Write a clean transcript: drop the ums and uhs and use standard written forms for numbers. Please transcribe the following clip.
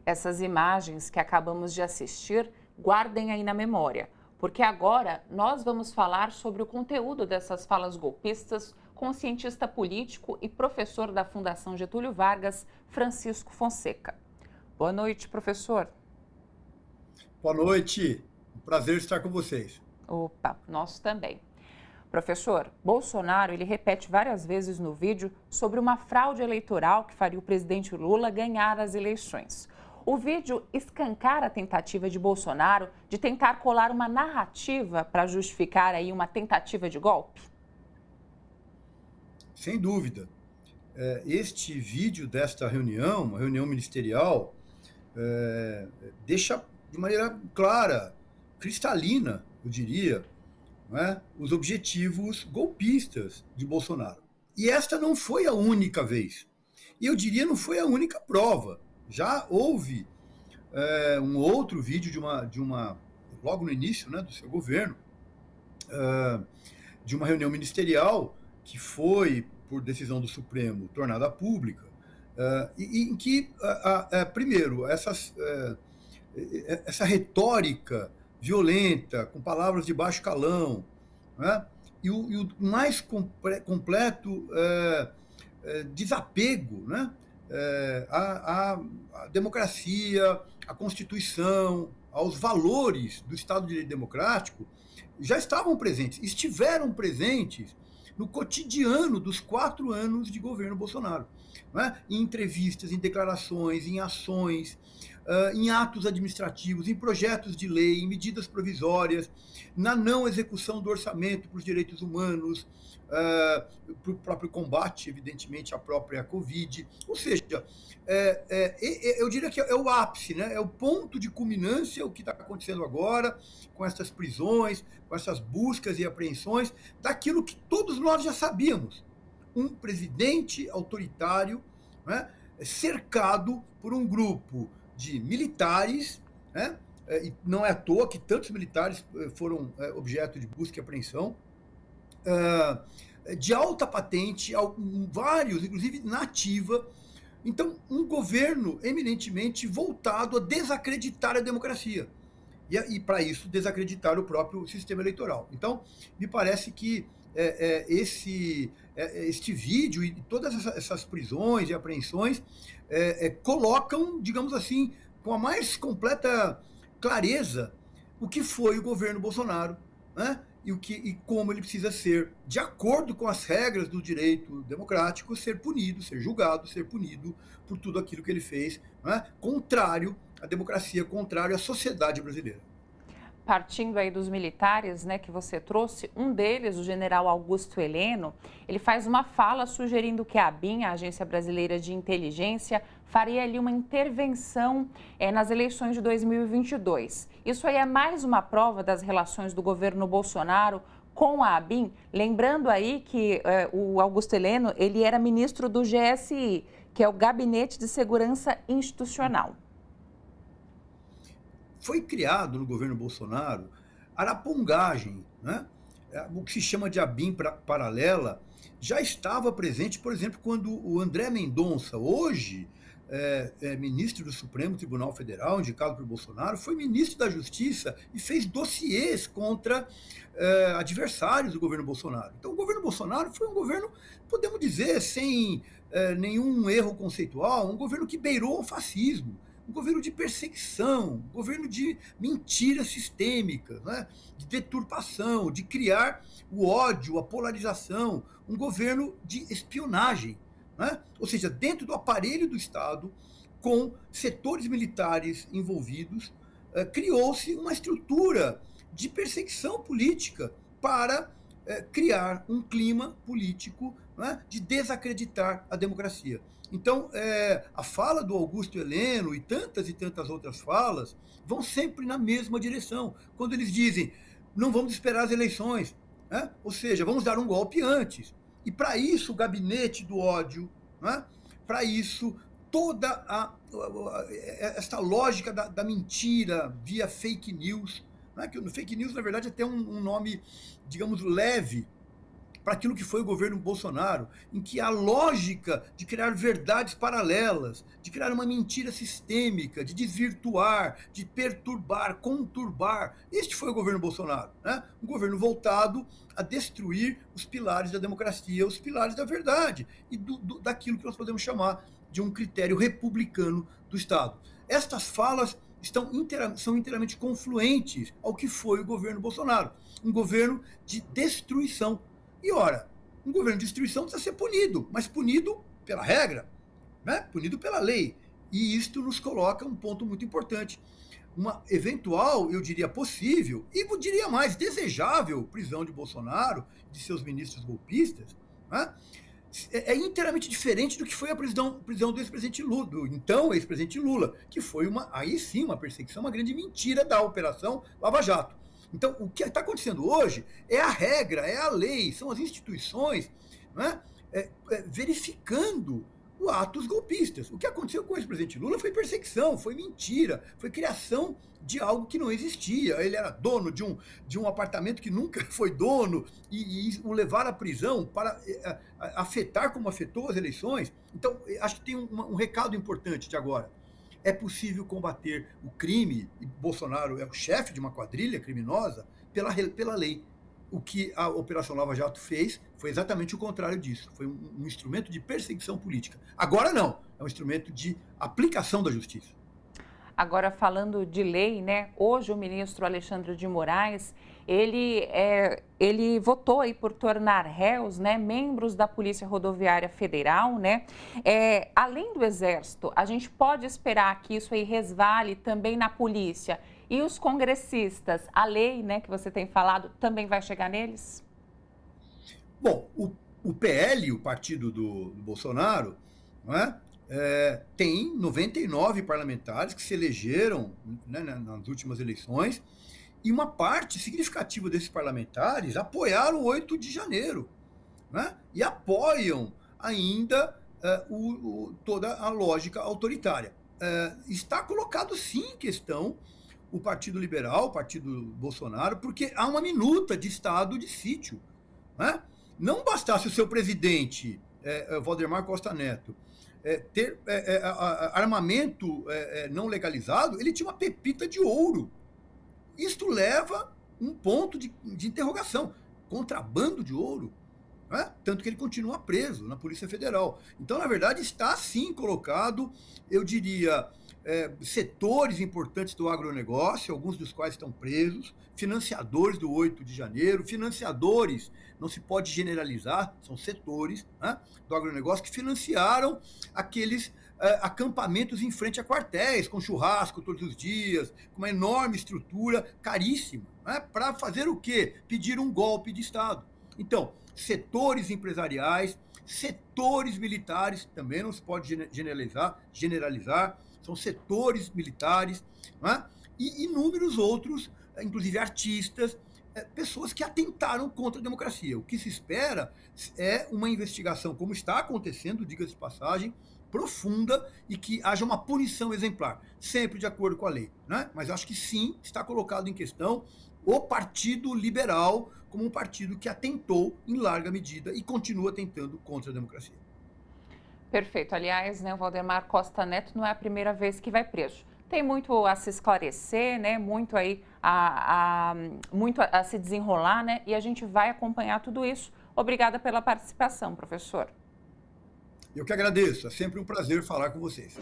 Essas imagens que acabamos de assistir, guardem aí na memória, porque agora nós vamos falar sobre o conteúdo dessas falas golpistas com o cientista político e professor da Fundação Getúlio Vargas, Francisco Fonseca. Boa noite, professor. Boa noite, um prazer estar com vocês. Opa, nosso também. Professor, Bolsonaro, ele repete várias vezes no vídeo sobre uma fraude eleitoral que faria o presidente Lula ganhar as eleições. O vídeo escancara a tentativa de Bolsonaro de tentar colar uma narrativa para justificar aí uma tentativa de golpe? Sem dúvida. Este vídeo desta reunião, uma reunião ministerial, deixa de maneira clara, cristalina, eu diria, não é, os objetivos golpistas de Bolsonaro. E esta não foi a única vez. E eu diria não foi a única prova. Já houve um outro vídeo de uma logo no início, né, do seu governo, de uma reunião ministerial que foi, por decisão do Supremo, tornada pública, em que, primeiro, essa retórica violenta, com palavras de baixo calão, né, e o mais completo desapego, né, à democracia, à Constituição, aos valores do Estado de Direito Democrático, já estavam presentes, estiveram presentes no cotidiano dos 4 anos de governo Bolsonaro, né? Em entrevistas, em declarações, em ações, em atos administrativos, em projetos de lei, em medidas provisórias, na não execução do orçamento para os direitos humanos, para o próprio combate, evidentemente, à própria Covid. Ou seja, eu diria que é o ápice, né? É o ponto de culminância, o que está acontecendo agora, com essas prisões, com essas buscas e apreensões, daquilo que todos nós já sabíamos. Um presidente autoritário, né, cercado por um grupo de militares, né, e não é à toa que tantos militares foram objeto de busca e apreensão, de alta patente, vários, inclusive na ativa. Então, um governo eminentemente voltado a desacreditar a democracia. E para isso, desacreditar o próprio sistema eleitoral. Então, me parece que este vídeo e todas essas prisões e apreensões colocam, digamos assim, com a mais completa clareza o que foi o governo Bolsonaro, né? E como ele precisa ser, de acordo com as regras do direito democrático, ser punido, ser julgado, ser punido por tudo aquilo que ele fez, né? Contrário à democracia, contrário à sociedade brasileira. Partindo aí dos militares, né, que você trouxe, um deles, o general Augusto Heleno, ele faz uma fala sugerindo que a ABIN, a Agência Brasileira de Inteligência, faria ali uma intervenção nas eleições de 2022. Isso aí é mais uma prova das relações do governo Bolsonaro com a ABIN, lembrando aí que o Augusto Heleno, ele era ministro do GSI, que é o Gabinete de Segurança Institucional. Foi criado no governo Bolsonaro arapongagem, né? O que se chama de ABIN paralela já estava presente, por exemplo, quando o André Mendonça, hoje ministro do Supremo Tribunal Federal, indicado por Bolsonaro, foi ministro da Justiça e fez dossiês contra adversários do governo Bolsonaro. Então, o governo Bolsonaro foi um governo, podemos dizer, sem nenhum erro conceitual, um governo que beirou o fascismo, um governo de perseguição, um governo de mentiras sistêmicas, né? De deturpação, de criar o ódio, a polarização, um governo de espionagem, né? Ou seja, dentro do aparelho do Estado, com setores militares envolvidos, criou-se uma estrutura de perseguição política para criar um clima político, né, de desacreditar a democracia. Então, a fala do Augusto Heleno e tantas outras falas vão sempre na mesma direção. Quando eles dizem, não vamos esperar as eleições, né? Ou seja, vamos dar um golpe antes. E para isso, o gabinete do ódio, né? Para isso, toda essa lógica da mentira via fake news, né? Que o fake news, na verdade, é até um nome, digamos, leve, para aquilo que foi o governo Bolsonaro, em que a lógica de criar verdades paralelas, de criar uma mentira sistêmica, de desvirtuar, de perturbar, conturbar, este foi o governo Bolsonaro, né? Um governo voltado a destruir os pilares da democracia, os pilares da verdade e daquilo que nós podemos chamar de um critério republicano do Estado. Estas falas são inteiramente confluentes ao que foi o governo Bolsonaro. Um governo de destruição. E, ora, um governo de destruição precisa ser punido, mas punido pela regra, né? Punido pela lei. E isto nos coloca um ponto muito importante. Uma eventual, eu diria possível, e eu diria mais, desejável prisão de Bolsonaro, de seus ministros golpistas, né? É inteiramente diferente do que foi a prisão do ex-presidente Lula, do então ex-presidente Lula, que foi aí sim uma perseguição, uma grande mentira da Operação Lava Jato. Então, o que está acontecendo hoje é a regra, é a lei, são as instituições, né, verificando os atos golpistas. O que aconteceu com o ex-presidente Lula foi perseguição, foi mentira, foi criação de algo que não existia. Ele era dono de um apartamento que nunca foi dono e o levar à prisão para afetar como afetou as eleições. Então, acho que tem um recado importante de agora. É possível combater o crime, e Bolsonaro é o chefe de uma quadrilha criminosa, pela lei. O que a Operação Lava Jato fez foi exatamente o contrário disso. Foi um instrumento de perseguição política. Agora não, é um instrumento de aplicação da justiça. Agora, falando de lei, né? Hoje o ministro Alexandre de Moraes, ele votou aí por tornar réus, né, membros da Polícia Rodoviária Federal, né? Além do Exército, a gente pode esperar que isso aí resvale também na polícia. E os congressistas, a lei, né, que você tem falado, também vai chegar neles? Bom, o PL, o partido do Bolsonaro, não é? Tem 99 parlamentares que se elegeram, né, nas últimas eleições, e uma parte significativa desses parlamentares apoiaram o 8 de janeiro, né, e apoiam ainda toda a lógica autoritária. Está colocado sim em questão o Partido Liberal, o Partido Bolsonaro, porque há uma minuta de estado de sítio, né? Não bastasse o seu presidente, Valdemar Costa Neto, ter armamento não legalizado, ele tinha uma pepita de ouro. Isto leva um ponto de interrogação. Contrabando de ouro? Né? Tanto que ele continua preso na Polícia Federal. Então, na verdade, está sim colocado, eu diria, setores importantes do agronegócio, alguns dos quais estão presos, financiadores do 8 de janeiro, financiadores, não se pode generalizar, são setores, né, do agronegócio que financiaram aqueles acampamentos em frente a quartéis, com churrasco todos os dias, com uma enorme estrutura caríssima, né, para fazer o quê? Pedir um golpe de Estado. Então, setores empresariais, setores militares, também não se pode generalizar, são setores militares, né? E inúmeros outros, inclusive artistas, pessoas que atentaram contra a democracia. O que se espera é uma investigação, como está acontecendo, diga-se de passagem, profunda e que haja uma punição exemplar, sempre de acordo com a lei, né? Mas acho que sim, está colocado em questão o Partido Liberal como um partido que atentou em larga medida e continua tentando contra a democracia. Perfeito. Aliás, né, o Valdemar Costa Neto não é a primeira vez que vai preso. Tem muito a se esclarecer, né? Muito aí muito a se desenrolar, né? E a gente vai acompanhar tudo isso. Obrigada pela participação, professor. Eu que agradeço. É sempre um prazer falar com vocês.